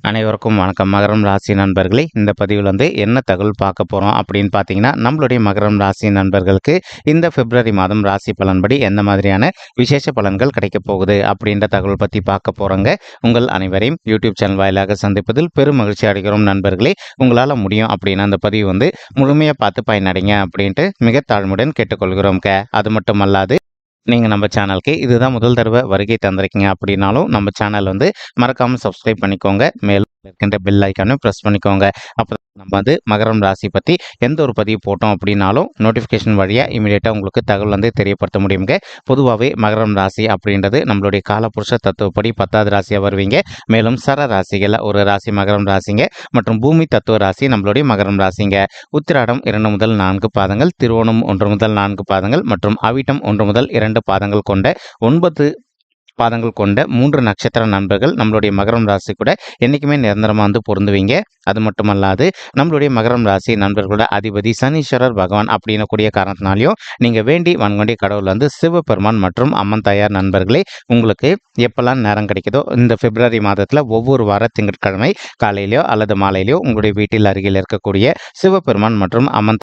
அனைவருக்கும் வணக்கம். மகரம் ராசி நண்பர்களே, இந்த பதிவில் என்ன தகவல் பார்க்க போகிறோம் அப்படின்னு பார்த்தீங்கன்னா, நம்மளுடைய மகரம் ராசி நண்பர்களுக்கு இந்த பிப்ரவரி மாதம் ராசி பலன்படி எந்த மாதிரியான விசேஷ பலன்கள் கிடைக்கப் போகுது அப்படின்ற தகவல் பற்றி பார்க்க போகிறோங்க. உங்கள் அனைவரையும் யூடியூப் சேனல் வாயிலாக சந்திப்பதில் பெரும் மகிழ்ச்சி அடைகிறோம் நண்பர்களே. உங்களால் முடியும் அப்படின்னா அந்த பதிவு முழுமையாக பார்த்து பயனடைங்க அப்படின்ட்டு மிக தாழ்மையுடன் கேட்டுக்கொள்கிறோம். அது மட்டுமல்லாது நீங்கள் நம்ம சேனலுக்கு இதுதான் முதல் தடவை வருகை தந்திருக்கீங்க அப்படின்னாலும் நம்ம சேனல் மறக்காமல் சப்ஸ்கிரைப் பண்ணிக்கோங்க. மேலும் இருக்கின்ற பெல் ஐக்கானும் ப்ரெஸ் பண்ணிக்கோங்க. அப்போ நம்ம மகரம் ராசி பற்றி எந்த ஒரு பதிவு போட்டோம் அப்படின்னாலும் நோட்டிஃபிகேஷன் வழியாக இமீடியட்டாக உங்களுக்கு தகவல் தெரியப்படுத்த முடியுங்க. பொதுவாகவே மகரம் ராசி அப்படின்றது நம்மளுடைய காலபுருஷ தத்துவப்படி 10வது ராசியாக வருவீங்க. மேலும் சர ராசிகளில் ஒரு ராசி மகரம் ராசிங்க மற்றும் பூமி தத்துவ ராசி நம்மளுடைய மகரம் ராசிங்க. உத்திராடம் 2 முதல் 4 பாதங்கள், திருவோணம் 1 முதல் 4 பாதங்கள் மற்றும் அவிட்டம் 1 முதல் 2 பாதங்கள் கொண்ட 9 பாதங்கள் கொண்ட 3 நட்சத்திர நண்பர்கள் நம்மளுடைய மகரம் ராசி கூட என்றைக்குமே நிரந்தரமாக பொருந்துவீங்க. அது மட்டுமல்லாது நம்மளுடைய மகரம் ராசி நண்பர்களோட அதிபதி சனீஸ்வரர் பகவான் அப்படின்னு கூடிய காரணத்தினாலையும் நீங்கள் வேண்டி வன்கொண்டிய கடவுள் சிவபெருமான் மற்றும் அம்மன் தாயார் நண்பர்களே, உங்களுக்கு எப்பெல்லாம் நேரம் கிடைக்குதோ இந்த பிப்ரவரி மாதத்தில் ஒவ்வொரு வார திங்கட்கிழமை காலையிலையோ அல்லது மாலையிலையோ உங்களுடைய வீட்டில் அருகில் இருக்கக்கூடிய சிவபெருமான் மற்றும் அம்மன்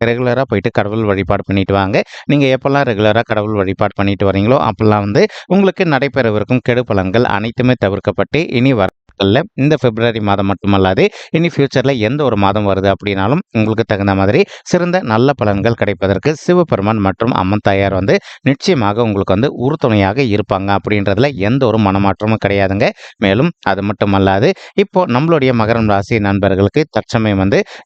ரெகுலராக போயிட்டு கடவுள் வழிபாடு பண்ணிட்டு வாங்க. நீங்கள் எப்பெல்லாம் ரெகுலராக கடவுள் வழிபாடு பண்ணிட்டு வரீங்களோ அப்பெல்லாம் உங்களுக்கு நடைபெறவிருக்கும் கெடு பலன்கள் அனைத்துமே தவிர்க்கப்பட்டு இனி இந்த பிப்ரவரி மாதம் மட்டுமல்லாது இனி ஃபியூச்சரில் எந்த ஒரு மாதம் வருது அப்படின்னாலும் உங்களுக்கு தகுந்த மாதிரி சிறந்த நல்ல பலன்கள் கிடைப்பதற்கு சிவபெருமான் மற்றும் அம்மன் தாயார் நிச்சயமாக உங்களுக்கு உறுதுணையாக இருப்பாங்க அப்படின்றதுல எந்த ஒரு மனமாற்றமும் கிடையாதுங்க. மேலும் அது மட்டுமல்லாது இப்போ நம்மளுடைய மகரம் ராசி நண்பர்களுக்கு தற்சமயம்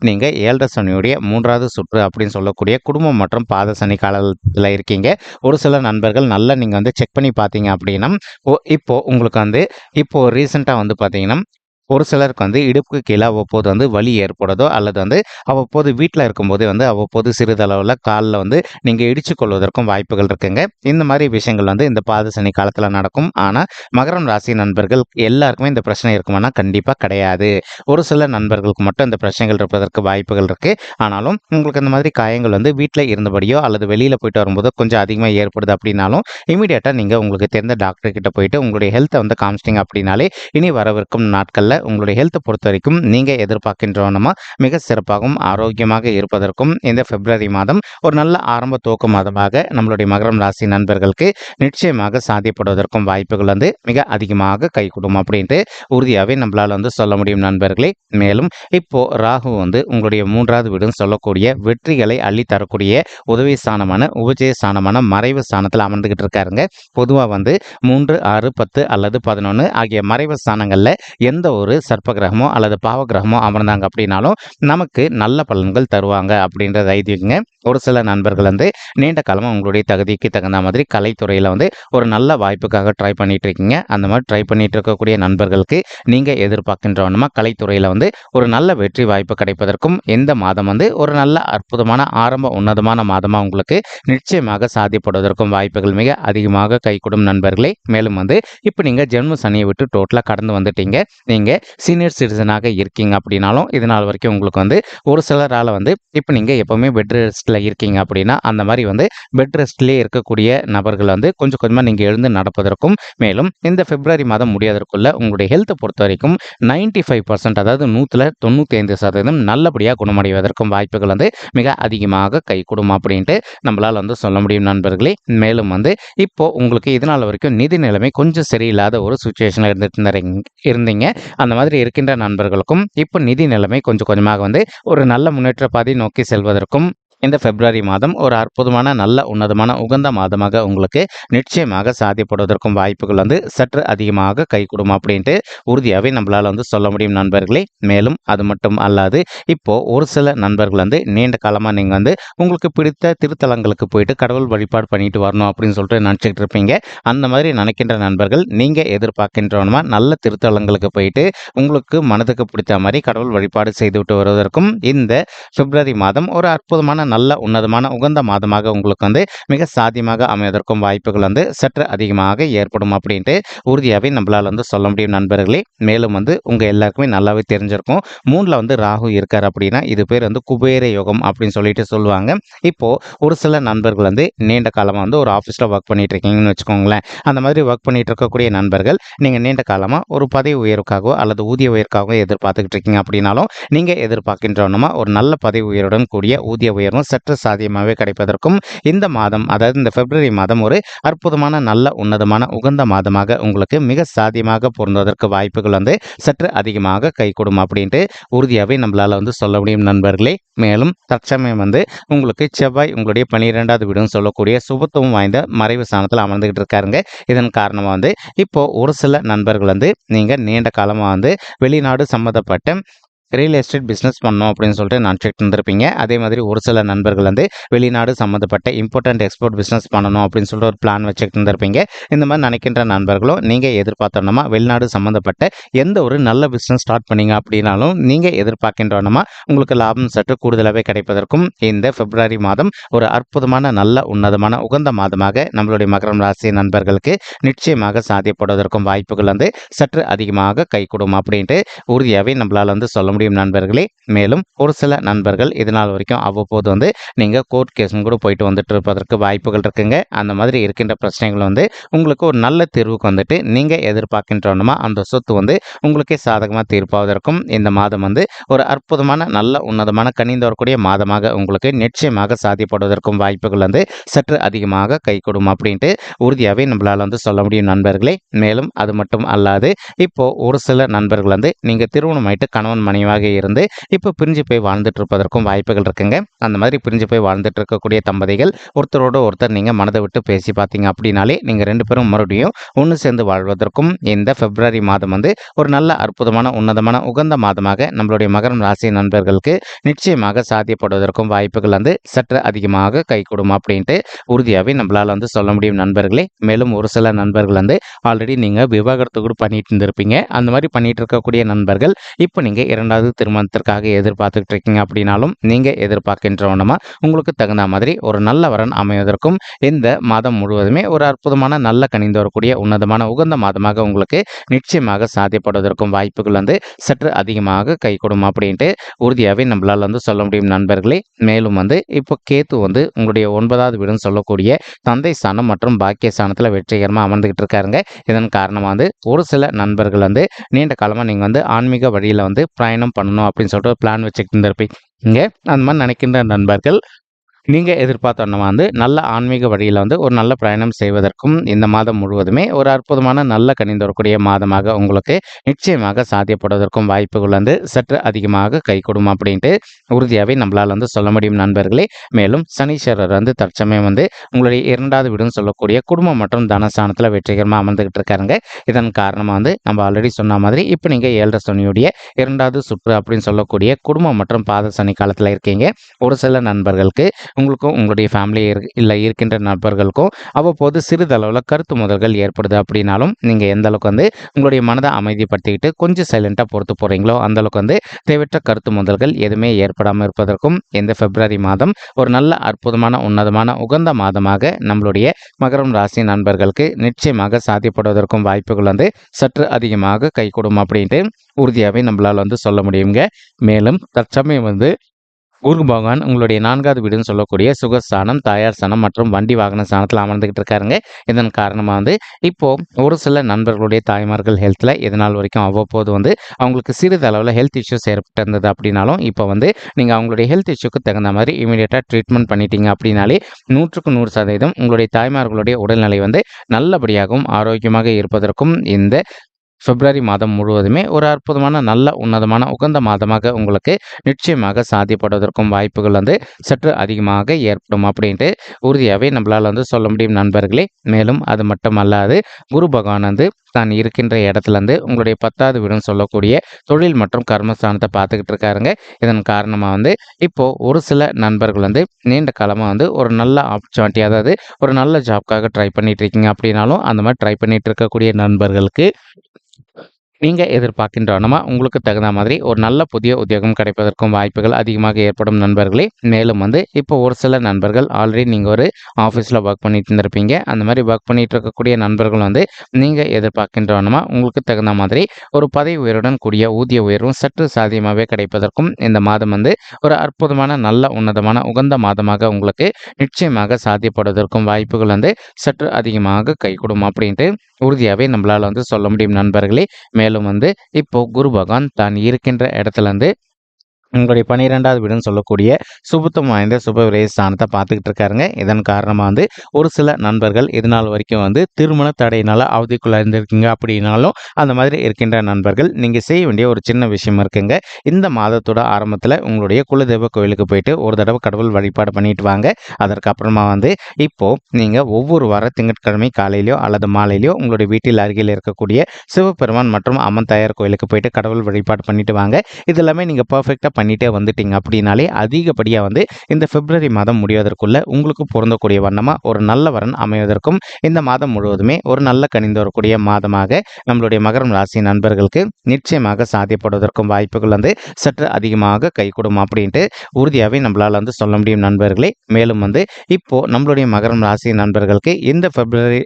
நீங்கள் 7 சனியுடைய 3வது சுற்று அப்படின்னு சொல்லக்கூடிய குடும்பம் மற்றும் பாத சனி காலத்தில் இருக்கீங்க. ஒரு சில நண்பர்கள் நல்லா நீங்கள் செக் பண்ணி பார்த்தீங்க அப்படின்னா இப்போ உங்களுக்கு இப்போ ரீசெண்டாக பார்த்தீங்கன்னா ஒரு சிலருக்கு இடுப்புக்கு கீழே அவ்வப்போது வலி ஏற்படுதோ அல்லது அவ்வப்போது வீட்டில் இருக்கும்போதே அவ்வப்போது சிறிதளவில் காலில் நீங்கள் இடிச்சு கொள்வதற்கும் வாய்ப்புகள் இருக்குங்க. இந்த மாதிரி விஷயங்கள் இந்த பாத சனி காலத்தில் நடக்கும். ஆனால் மகரம் ராசி நண்பர்கள் எல்லாருக்குமே இந்த பிரச்சனை இருக்குமானா கண்டிப்பாக கிடையாது. ஒரு சில நண்பர்களுக்கு மட்டும் இந்த பிரச்சனைகள் இருப்பதற்கு வாய்ப்புகள் இருக்குது. ஆனாலும் உங்களுக்கு இந்த மாதிரி காயங்கள் வீட்டில் இருந்தபடியோ அல்லது வெளியில் போயிட்டு வரும்போது கொஞ்சம் அதிகமாக ஏற்படுது அப்படின்னாலும் இமீடியட்டாக நீங்கள் உங்களுக்கு தெரிந்த டாக்டர்கிட்ட போயிட்டு உங்களுடைய ஹெல்த்தை காமிச்சிட்டிங்க அப்படின்னாலே இனி வரவிருக்கும் நாட்களில் உங்களுடைய ஹெல்த்தை பொறுத்த வரைக்கும் நீங்கள் எதிர்பார்க்கின்றோன்னா மிக சிறப்பாகவும் ஆரோக்கியமாக இருப்பதற்கும் இந்த பிப்ரவரி மாதம் ஒரு நல்ல ஆரம்ப துவக்க மாதமாக நம்மளுடைய மகரம் ராசி நண்பர்களுக்கு நிச்சயமாக சாத்தியப்படுவதற்கும் வாய்ப்புகள் மிக அதிகமாக கைகூடும் அப்படின்ட்டு உறுதியாகவே நம்மளால் சொல்ல முடியும் நண்பர்களே. மேலும் இப்போ ராகு உங்களுடைய 3வது வீடுன்னு சொல்லக்கூடிய வெற்றிகளை அள்ளி தரக்கூடிய உதவி ஸ்தானமான உபஜய ஸ்தானமான மறைவு ஸ்தானத்தில் அமர்ந்துகிட்டு இருக்காருங்க. பொதுவாக 3, 6, 10 அல்லது 11 ஆகிய மறைவு ஸ்தானங்களில் எந்த ஒரு சர்ப்ப கிரகமோ அல்லது பாவ கிரகமோ அமர்ந்தாங்க அப்படின்னாலும் நமக்கு நல்ல பலன்கள் தருவாங்க அப்படின்றது ஐதீகங்க. ஒரு சில நண்பர்கள் நீண்ட காலமாக உங்களுடைய தகுதிக்கு தகுந்த மாதிரி கலைத்துறையில் ஒரு நல்ல வாய்ப்புக்காக ட்ரை பண்ணிட்டு இருக்கீங்க. அந்த மாதிரி ட்ரை பண்ணிட்டு இருக்கக்கூடிய நண்பர்களுக்கு நீங்கள் எதிர்பார்க்கின்றவனமா கலைத்துறையில் ஒரு நல்ல வெற்றி வாய்ப்பு கிடைப்பதற்கும் இந்த மாதம் ஒரு நல்ல அற்புதமான ஆரம்ப உன்னதமான மாதமாக உங்களுக்கு நிச்சயமாக சாத்தியப்படுவதற்கும் வாய்ப்புகள் மிக அதிகமாக கைகூடும் நண்பர்களே. மேலும் இப்போ நீங்கள் ஜென்ம சனியை விட்டு டோட்டலாக கடந்து வந்துட்டீங்க. நீங்கள் சீனியர் சிட்டிசனாக இருக்கீங்க அப்படின்னாலும் இதனால் வரைக்கும் உங்களுக்கு ஒரு சிலரால் இப்போ நீங்கள் எப்போவுமே பெட் ரெஸ்ட்டில் இருக்கீங்க அப்படின்னா அந்த மாதிரி பெட் ரெஸ்ட்லேயே இருக்கக்கூடிய நபர்கள் கொஞ்சம் கொஞ்சமாக நீங்கள் எழுந்து நடப்பதற்கும் மேலும் இந்த பிப்ரவரி மாதம் முடியாதற்குள்ள உங்களுடைய ஹெல்த்தை பொறுத்த வரைக்கும் 95% அதாவது 195% நல்லபடியாக குணமடைவதற்கும் வாய்ப்புகள் மிக அதிகமாக கைகூடும் அப்படின்ட்டு நம்மளால் சொல்ல முடியும் நண்பர்களே. மேலும் இப்போ உங்களுக்கு இதனால் வரைக்கும் நிதி நிலைமை கொஞ்சம் சரியில்லாத ஒரு சுச்சுவேஷனில் இருந்தீங்க. அந்த மாதிரி இருக்கின்ற நண்பர்களுக்கும் இப்போ நிதி நிலைமை கொஞ்சம் கொஞ்சமாக ஒரு நல்ல முன்னேற்ற பாதை நோக்கி செல்வதற்கும் இந்த பிப்ரவரி மாதம் ஒரு அற்புதமான நல்ல உன்னதமான உகந்த மாதமாக உங்களுக்கு நிச்சயமாக சாத்தியப்படுவதற்கும் வாய்ப்புகள் சற்று அதிகமாக கைகூடும் அப்படின்ட்டு உறுதியாகவே நம்மளால் சொல்ல முடியும் நண்பர்களே. மேலும் அது மட்டும் அல்லாது இப்போ ஒரு சில நண்பர்கள் நீண்ட காலமாக நீங்கள் உங்களுக்கு பிடித்த திருத்தலங்களுக்கு போயிட்டு கடவுள் வழிபாடு பண்ணிட்டு வரணும் அப்படின்னு சொல்லிட்டு நினச்சிக்கிட்டு இருப்பீங்க. அந்த மாதிரி நினைக்கின்ற நண்பர்கள் நீங்கள் எதிர்பார்க்கின்றவனமா நல்ல திருத்தலங்களுக்கு போயிட்டு உங்களுக்கு மனதுக்கு பிடித்த மாதிரி கடவுள் வழிபாடு செய்துவிட்டு வருவதற்கும் இந்த பிப்ரவரி மாதம் ஒரு அற்புதமான நல்ல உன்னதமான உகந்த மாதமாக உங்களுக்கு வந்து மிக சாத்தியமாக அமைவதற்கும் வாய்ப்புகள் வந்து சற்று அதிகமாக ஏற்படும் அப்படின்ட்டு உறுதியாகவே நம்மளால் வந்து சொல்ல முடியும் நண்பர்களே. மேலும் வந்து உங்கள் எல்லாருக்குமே நல்லாவே தெரிஞ்சிருக்கும். 3ல் வந்து ராகு இருக்கார் அப்படின்னா இது பேர் வந்து குபேர யோகம் அப்படின்னு சொல்லிட்டு சொல்லுவாங்க. இப்போது ஒரு சில நண்பர்கள் வந்து நீண்ட காலமாக வந்து ஒரு ஆஃபீஸில் ஒர்க் பண்ணிட்டு இருக்கீங்கன்னு வச்சுக்கோங்களேன். அந்த மாதிரி ஒர்க் பண்ணிட்டு இருக்கக்கூடிய நண்பர்கள் நீங்கள் நீண்ட காலமாக ஒரு பதவி உயர்வுக்காகவோ அல்லது ஊதிய உயர்வுக்காகவோ எதிர்பார்த்துக்கிட்டு இருக்கீங்க அப்படின்னாலும் நீங்கள் எதிர்பார்க்கின்றோன்னா ஒரு நல்ல பதவி உயர்வுடன் கூடிய ஊதிய உயர்வும் சற்று சாத்தியமாகவே கிடைப்பதற்கும் இந்த மாதம், அதாவது இந்த பிப்ரவரி மாதம் ஒரு அற்புதமான நல்ல உன்னதமான உகந்த மாதமாக உங்களுக்கு மிக சாத்தியமாக பொருந்துவதற்கு வாய்ப்புகள் வந்து சற்று அதிகமாக கைகூடும் அப்படின்ட்டு உறுதியாகவே நம்மளால் வந்து சொல்ல முடியும் நண்பர்களே. மேலும் தற்சமயம் வந்து உங்களுக்கு செவ்வாய் உங்களுடைய 12வது வீடுன்னு சொல்லக்கூடிய சுபத்துவம் வாய்ந்த மறைவு ஸ்தானத்தில் அமர்ந்துகிட்டு இருக்காருங்க. இதன் காரணமாக வந்து இப்போ ஒரு சில நண்பர்கள் வந்து நீங்கள் நீண்ட காலமாக வந்து வெளிநாடு சம்மந்தப்பட்ட ரியல் எஸ்டேட் பிஸ்னஸ் பண்ணோம் அப்படின்னு சொல்லிட்டு நினச்சிட்டு இருந்திருப்பீங்க. அதே மாதிரி ஒரு சில நண்பர்கள் வந்து வெளிநாடு சம்மந்தப்பட்ட இம்போர்ட்டன்ட் எக்ஸ்போர்ட் பிஸ்னஸ் பண்ணணும் அப்படின்னு சொல்லிட்டு ஒரு பிளான் வச்சுக்கிட்டு இருந்திருப்பீங்க. இந்த மாதிரி நினைக்கின்ற நண்பர்களும் நீங்கள் எதிர்பார்த்தோன்னா வெளிநாடு சம்மந்தப்பட்ட எந்த ஒரு நல்ல பிஸ்னஸ் ஸ்டார்ட் பண்ணீங்க அப்படின்னாலும் நீங்கள் எதிர்பார்க்கின்றோன்னா உங்களுக்கு லாபம் சற்று கூடுதலாகவே கிடைப்பதற்கும் இந்த பிப்ரவரி மாதம் ஒரு அற்புதமான நல்ல உன்னதமான உகந்த மாதமாக நம்மளுடைய மகரம் ராசி நண்பர்களுக்கு நிச்சயமாக சாத்தியப்படுவதற்கும் வாய்ப்புகள் வந்து சற்று அதிகமாக கைகூடும் அப்படின்ட்டு உறுதியாகவே நம்மளால் வந்து சொல்ல முடியும் நண்பர்களே. மேலும் ஒரு சில நண்பர்கள் இதனால் வரைக்கும் அவ்வப்போது வந்து நீங்கள் கோர்ட் கேஸும் கூட போயிட்டு வந்துட்டு இருப்பதற்கு வாய்ப்புகள் இருக்குங்க. அந்த மாதிரி இருக்கின்ற பிரச்சனைகள் வந்து உங்களுக்கு ஒரு நல்ல தீர்வுக்கு வந்துட்டு நீங்கள் எதிர்பார்க்கின்றோன்னா அந்த சொத்து வந்து உங்களுக்கே சாதகமாக தீர்ப்பாவதற்கும் இந்த மாதம் வந்து ஒரு அற்புதமான நல்ல உன்னதமான கனிந்து வரக்கூடிய மாதமாக உங்களுக்கு நிச்சயமாக சாத்தியப்படுவதற்கும் வாய்ப்புகள் வந்து சற்று அதிகமாக கைகூடும் அப்படின்ட்டு உறுதியாகவே நம்மளால் வந்து சொல்ல முடியும் நண்பர்களே. மேலும் அது மட்டும் அல்லாது இப்போ ஒரு சில நண்பர்கள் வந்து நீங்கள் திருமணமாயிட்டு கணவன் மனைவியாக இருந்து இப்போ பிரிஞ்சு போய் வாழ்ந்துட்டு இருப்பதற்கும் வாய்ப்புகள் இருக்குங்க. அந்த மாதிரி பிரிஞ்சு போய் வாழ்ந்துட்டு இருக்கக்கூடிய தம்பதிகள் ஒருத்தரோட ஒருத்தர் நீங்கள் மனதை விட்டு பேசி பார்த்தீங்க அப்படின்னாலே நீங்கள் 2 பேரும் மறுபடியும் ஒன்று சேர்ந்து வாழ்வதற்கும் இந்த பிப்ரவரி மாதம் வந்து ஒரு நல்ல அற்புதமான உன்னதமான உகந்த மாதமாக நம்மளுடைய மகரம் ராசி நண்பர்களுக்கு நிச்சயமாக சாத்தியப்படுவதற்கும் வாய்ப்புகள் வந்து சற்று அதிகமாக கைகூடும் அப்படின்ட்டு உறுதியாகவே நம்மளால் வந்து சொல்ல முடியும் நண்பர்களே. மேலும் ஒரு சில நண்பர்கள் வந்து ஆல்ரெடி நீங்கள் விவாகரத்து கூட பண்ணிட்டு இருந்திருப்பீங்க. அந்த மாதிரி பண்ணிட்டு இருக்கக்கூடிய நண்பர்கள் இப்போ நீங்கள் 2வது திருமணத்திற்காக எதிர்பார்த்துக்கிட்டு இருக்கீங்க அப்படின்னாலும் நீங்கள் எதிர்பார்க்கின்றவனமா உங்களுக்கு தகுந்த மாதிரி ஒரு நல்ல வரன் அமைவதற்கும் இந்த மாதம் முழுவதுமே ஒரு அற்புதமான நல்ல கனிந்து வரக்கூடிய உன்னதமான உகந்த மாதமாக உங்களுக்கு நிச்சயமாக சாத்தியப்படுவதற்கும் வாய்ப்புகள் வந்து சற்று அதிகமாக கைகூடும் அப்படின்ட்டு உறுதியாகவே நம்மளால் வந்து சொல்ல முடியும் நண்பர்களே. மேலும் வந்து இப்போ கேத்து வந்து உங்களுடைய 9வது வீடுன்னு சொல்லக்கூடிய தந்தை ஸ்தானம் மற்றும் பாக்கிய ஸ்தானத்தில் வெற்றிகரமாக அமர்ந்துகிட்டு இருக்காருங்க. இதன் காரணமாக வந்து ஒரு சில நண்பர்கள் வந்து நீண்ட காலமாக நீங்கள் வந்து ஆன்மீக வழியில் வந்து பயணம் பண்ணணும் அப்படின்னு சொல்லிட்டு பிளான் வச்சுக்கிட்டு இருந்திருப்பீங்க. அந்த மாதிரி நினைக்கின்ற நண்பர்கள் நீங்கள் எதிர்பார்த்தோன்னா வந்து நல்ல ஆன்மீக வழியில் வந்து ஒரு நல்ல பிரயாணம் செய்வதற்கும் இந்த மாதம் முழுவதுமே ஒரு அற்புதமான நல்ல கனிந்து வரக்கூடிய மாதமாக உங்களுக்கு நிச்சயமாக சாத்தியப்படுவதற்கும் வாய்ப்புகள் வந்து சற்று அதிகமாக கைகூடும் அப்படின்ட்டு உறுதியாகவே நம்மளால் வந்து சொல்ல முடியும் நண்பர்களே. மேலும் சனீஸ்வரர் வந்து தற்சமயம் வந்து உங்களுடைய 2வது வீடுன்னு சொல்லக்கூடிய குடும்பம் மற்றும் தனஸ்தானத்தில் வெற்றிகரமாக அமர்ந்துகிட்டு இருக்காருங்க. இதன் காரணமாக வந்து நம்ம ஆல்ரெடி சொன்ன மாதிரி இப்போ நீங்கள் 7 சனியுடைய 2வது சுற்று அப்படின்னு சொல்லக்கூடிய குடும்பம் மற்றும் பாத சனி காலத்தில் இருக்கீங்க. ஒரு சில நண்பர்களுக்கு உங்களுக்கும் உங்களுடைய ஃபேமிலி இல்லை இருக்கின்ற நண்பர்களுக்கும் அவ்வப்போது சிறிதளவில் கருத்து முதல்கள் ஏற்படுது அப்படின்னாலும் நீங்கள் எந்த அளவுக்கு வந்து உங்களுடைய மனதை அமைதிப்படுத்திக்கிட்டு கொஞ்சம் சைலண்ட்டாக பொறுத்து போகிறீங்களோ அந்தளவுக்கு வந்து தேவையற்ற கருத்து முதல்கள் எதுவுமே ஏற்படாமல் இருப்பதற்கும் இந்த பிப்ரவரி மாதம் ஒரு நல்ல அற்புதமான உன்னதமான உகந்த மாதமாக நம்மளுடைய மகரம் ராசி நண்பர்களுக்கு நிச்சயமாக சாத்தியப்படுவதற்கும் வாய்ப்புகள் வந்து சற்று அதிகமாக கைகூடும் அப்படின்ட்டு உறுதியாகவே நம்மளால் வந்து சொல்ல முடியுங்க. மேலும் தற்சமயம் வந்து குரு பகவான் உங்களுடைய 4வது வீடுன்னு சொல்லக்கூடிய சுகஸ்தானம், தாயார் ஸ்தானம் மற்றும் வண்டி வாகன ஸ்தானத்தில் அமர்ந்துகிட்டு இருக்காருங்க. இதன் காரணமாக வந்து இப்போ ஒரு சில நண்பர்களுடைய தாய்மார்கள் ஹெல்த்தில் இதனால் வரைக்கும் அவ்வப்போது வந்து அவங்களுக்கு சிறிதளவில் ஹெல்த் இஷ்யூஸ் ஏற்பட்டு இருந்தது அப்படின்னாலும் இப்போ வந்து நீங்கள் அவங்களுடைய ஹெல்த் இஷ்யூக்கு தகுந்த மாதிரி இமீடியட்டாக ட்ரீட்மெண்ட் பண்ணிட்டீங்க அப்படின்னாலே 100க்கு 100% உங்களுடைய தாய்மார்களுடைய உடல்நிலை வந்து நல்லபடியாகவும் ஆரோக்கியமாக இருப்பதற்கும் இந்த பிப்ரவரி மாதம் முழுவதுமே ஒரு அற்புதமான நல்ல உன்னதமான உகந்த மாதமாக உங்களுக்கு நிச்சயமாக சாத்தியப்படுவதற்கும் வாய்ப்புகள் வந்து சற்று அதிகமாக ஏற்படும் அப்படின்ட்டு உறுதியாகவே நம்மளால் வந்து சொல்ல முடியும் நண்பர்களே. மேலும் அது மட்டும் அல்லாது குரு பகவான் வந்து தான் இருக்கின்ற இடத்துலேருந்து உங்களுடைய 10வது வீடுன்னு சொல்லக்கூடிய தொழில் மற்றும் கர்மஸ்தானத்தை பார்த்துக்கிட்டு இருக்காருங்க. இதன் காரணமாக வந்து இப்போது ஒரு சில நண்பர்கள் வந்து நீண்ட காலமாக வந்து ஒரு நல்ல ஆப்பர்ச்சுனிட்டி, அதாவது ஒரு நல்ல ஜாப்காக ட்ரை பண்ணிட்டு இருக்கீங்க அப்படின்னாலும் அந்த மாதிரி ட்ரை பண்ணிட்டு இருக்கக்கூடிய நண்பர்களுக்கு நீங்க எதிர்பார்க்கின்ற வண்ணமா உங்களுக்கு தகுந்த மாதிரி ஒரு நல்ல புதிய உத்தியோகம் கிடைப்பதற்கும் வாய்ப்புகள் அதிகமாக ஏற்படும் நண்பர்களே. மேலும் இப்போ ஒரு சில நண்பர்கள் ஆல்ரெடி நீங்க ஒரு ஆஃபீஸ்ல ஒர்க் பண்ணிட்டு இருந்திருப்பீங்க. அந்த மாதிரி ஒர்க் பண்ணிட்டு இருக்கக்கூடிய நண்பர்கள் நீங்க எதிர்பார்க்கின்ற வண்ணமா உங்களுக்கு தகுந்த மாதிரி ஒரு பதவி உயர்வுடன் கூடிய ஊதிய உயர்வும் சற்று சாத்தியமாகவே கிடைப்பதற்கும் இந்த மாதம் ஒரு அற்புதமான நல்ல உன்னதமான உகந்த மாதமாக உங்களுக்கு நிச்சயமாக சாத்தியப்படுவதற்கும் வாய்ப்புகள் சற்று அதிகமாக கைகூடும் அப்படின்ட்டு உறுதியாகவே நம்மளால் சொல்ல முடியும் நண்பர்களே. மேலும் இப்போ குரு பகவான் தான் இருக்கின்ற இடத்துல உங்களுடைய 12வது வீடுன்னு சொல்லக்கூடிய சுபத்துவம் வாய்ந்த சுப விரய ஸ்தானத்தை பார்த்துக்கிட்டு இருக்காருங்க. இதன் காரணமாக ஒரு சில நண்பர்கள் இது நாள் வரைக்கும் திருமண தடையினால் அவதிக்குள்ளே இருந்திருக்கீங்க அப்படின்னாலும் அந்த மாதிரி இருக்கின்ற நண்பர்கள் நீங்கள் செய்ய வேண்டிய ஒரு சின்ன விஷயம் இருக்குங்க. இந்த மாதத்தோட ஆரம்பத்தில் உங்களுடைய குலதெய்வ கோயிலுக்கு போயிட்டு ஒரு தடவை கடவுள் வழிபாடு பண்ணிட்டு வாங்க. அதற்கப்புறமா இப்போது நீங்கள் ஒவ்வொரு வார திங்கட்கிழமை காலையிலையோ அல்லது மாலையிலையோ உங்களுடைய வீட்டில் அருகில் இருக்கக்கூடிய சிவபெருமான் மற்றும் அம்மன் தாயார் கோயிலுக்கு போயிட்டு கடவுள் வழிபாடு பண்ணிட்டு வாங்க. இது எல்லாமே நீங்கள் பர்ஃபெக்டாக பண்ணிட்டே வந்துட்டீங்க அப்படின்னாலே அதிகப்படியாக இந்த பிப்ரவரி மாதம் முடிவதற்குள்ள உங்களுக்கு பொருந்தக்கூடிய வண்ணமா ஒரு நல்ல வரன் அமைவதற்கும் இந்த மாதம் முழுவதுமே ஒரு நல்ல கனிந்து வரக்கூடிய மாதமாக நம்மளுடைய மகரம் ராசி நண்பர்களுக்கு நிச்சயமாக சாத்தியப்படுவதற்கும் வாய்ப்புகள் சற்று அதிகமாக கைகூடும் அப்படின்ட்டு உறுதியாகவே நம்மளால் சொல்ல முடியும் நண்பர்களே. மேலும் இப்போ நம்மளுடைய மகரம் ராசி நண்பர்களுக்கு இந்த பிப்ரவரி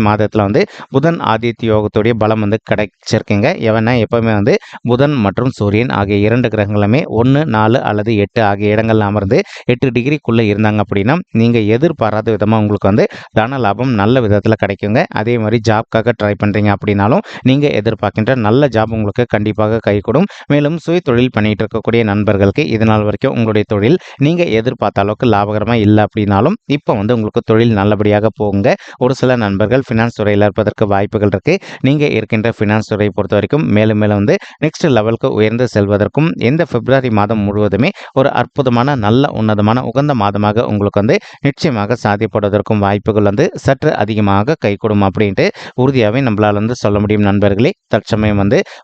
மாதத்தில் புதன் ஆதித்ய யோகத்துடைய பலம் கிடைச்சிருக்குங்க. எவனா எப்பவுமே புதன் மற்றும் சூரியன் ஆகிய 2 கிரகங்களுமே 1, 4 அல்லது 8 ஆகிய இடங்கள்ல அமர்ந்து 8 டிகிரிக்குள்ளே இருந்தாங்க அப்படின்னா நீங்கள் எதிர்பாராத விதமாக உங்களுக்கு தன லாபம் நல்ல விதத்தில் கிடைக்குங்க. அதே மாதிரி ஜாப்காக ட்ரை பண்ணுறீங்க அப்படின்னாலும் நீங்கள் எதிர்பார்க்கின்ற நல்ல ஜாப் உங்களுக்கு கண்டிப்பாக கைகூடும். மேலும் சுய தொழில் பண்ணிட்டு இருக்கக்கூடிய நண்பர்களுக்கு இது நாள் வரைக்கும் உங்களுடைய தொழில் நீங்கள் எதிர்பார்த்த அளவுக்கு லாபகரமாக இல்லை அப்படின்னாலும் இப்போ உங்களுக்கு தொழில் நல்லபடியாக போகுங்க. ஒரு சில நண்பர்கள் ஃபினான்ஸ் துறையில் இருப்பதற்கு வாய்ப்புகள் இருக்குது. நீங்கள் இருக்கின்ற ஃபினான்ஸ் துறையை பொறுத்த வரைக்கும் மேலும் மேலும் நெக்ஸ்ட் லெவலுக்கு உயர்ந்து செல்வதற்கும் இந்த பிப்ரவரி மாதம் முழுவதுமே ஒரு அற்புதமான நல்ல உன்னதமான உகந்த மாதமாக உங்களுக்கு நிச்சயமாக சாத்தியப்படுவதற்கும் வாய்ப்புகள் சற்று அதிகமாக கைகூடும் அப்படின்ட்டு உறுதியாகவே நம்மளால் சொல்ல முடியும் நண்பர்களே. தற்சமயம்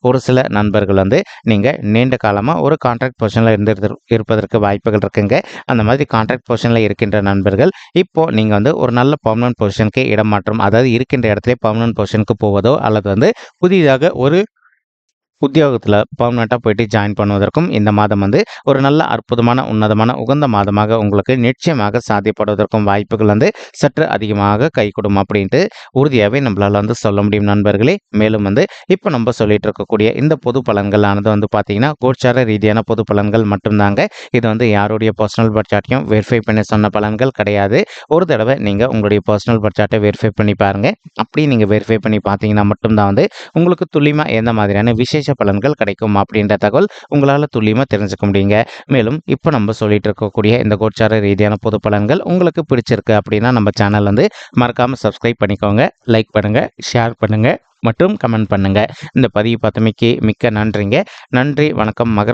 ஒரு சில நண்பர்கள் நீங்கள் நீண்ட காலமாக ஒரு கான்ட்ராக்ட் பொசிஷனில் இருப்பதற்கு வாய்ப்புகள் இருக்குங்க. அந்த மாதிரி கான்ட்ராக்ட் பொசிஷனில் இருக்கின்ற நண்பர்கள் இப்போ நீங்கள் ஒரு நல்ல பர்மனன்ட் பொசிஷனுக்கு இடமாற்றம், அதாவது இருக்கின்ற இடத்துல பர்மனன்ட் பொசிஷனுக்கு போவதோ அல்லது புதிதாக ஒரு உத்தியோகத்தில் பர்மனெண்ட்டாக போயிட்டு ஜாயின் பண்ணுவதற்கும் இந்த மாதம் ஒரு நல்ல அற்புதமான உன்னதமான உகந்த மாதமாக உங்களுக்கு நிச்சயமாக சாத்தியப்படுவதற்கும் வாய்ப்புகள் சற்று அதிகமாக கைகூடும் அப்படின்ட்டு உறுதியாகவே நம்மளால் சொல்ல முடியும் நண்பர்களே. மேலும் இப்போ நம்ம சொல்லிட்டு இருக்கக்கூடிய இந்த பொது பலன்களானது பார்த்தீங்கன்னா கோச்சார ரீதியான பொது பலன்கள் மட்டும்தாங்க. இது யாருடைய பர்சனல் பட்ஜெட்டையும் வெரிஃபை பண்ணி சொன்ன பலன்கள் கிடையாது. ஒரு தடவை நீங்கள் உங்களுடைய பர்சனல் பட்ஜெட்டை வெரிஃபை பண்ணி பாருங்கள். அப்படி நீங்கள் வெரிஃபை பண்ணி பார்த்தீங்கன்னா மட்டும்தான் உங்களுக்கு துல்லியமாக எந்த மாதிரியான விசேஷ பலன்கள் கிடைக்கும் அப்படின்ற தகவல் உங்களால் துல்லியமாக தெரிஞ்சுக்க முடியுங்க. மேலும் இப்போ நம்ம சொல்லிட்டு இருக்கக்கூடிய இந்த கோச்சார ரீதியான பொது பலன்கள் உங்களுக்கு பிடிச்சிருக்கு அப்படின்னா நம்ம சேனல் மறக்காமல் சப்ஸ்கிரைப் பண்ணிக்கோங்க. லைக் பண்ணுங்கள், ஷேர் பண்ணுங்கள் மற்றும் கமெண்ட் பண்ணுங்கள். இந்த பதிவு பார்த்தமைக்கு மிக்க நன்றிங்க. நன்றி, வணக்கம். மகர